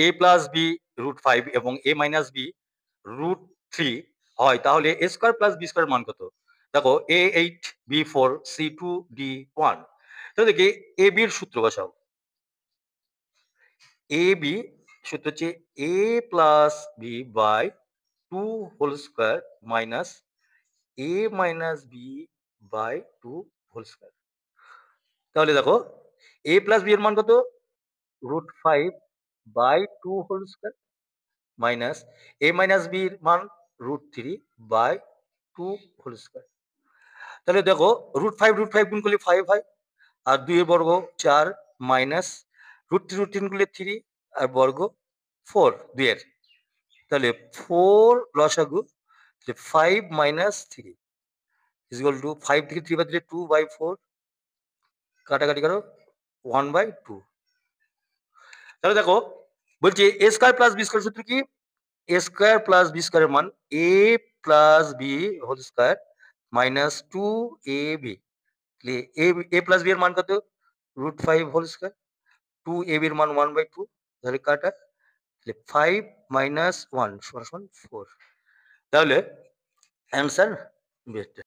a plus B √5 এবং a minus B √3 হয়, তাহলে a square plus B square মান কত? দেখো a8 b4 c2 d1। তো দেখি a b এর সূত্র বসাও। a b সূত্র হচ্ছে a plus B by 2 whole square minus a minus B by 2 whole square. তাহলে দেখো a প্লাস বি এর মান কত? √5 by 2 whole square minus a minus B এর মান √3 বাই 2 হোল স্কয়ার। তাহলে দেখো √5 গুণ করলে 5 হয়, আর 2 এর বর্গ 4 মাইনাস √3 করলে 3 আর বর্গ 4 2 এর। তাহলে 4 লসাগু 5 মাইনাস 3 ইজ ইকুয়াল টু 5 থেকে 3 বাদ দিলে 2/4, কাটাকাটি করো 1/2। তাহলে দেখো বলছি a square plus B square সূত্র কি? a স্কয়ার প্লাস বি স্কয়ারের মান a plus B whole square minus 2ab। a plus B এর মান কত? √5 হোল স্কয়ার। 2ab এর মান 1/2, তাহলে কাটা 5 মাইনাস 1 সমান 4। তাহলে অ্যান্সার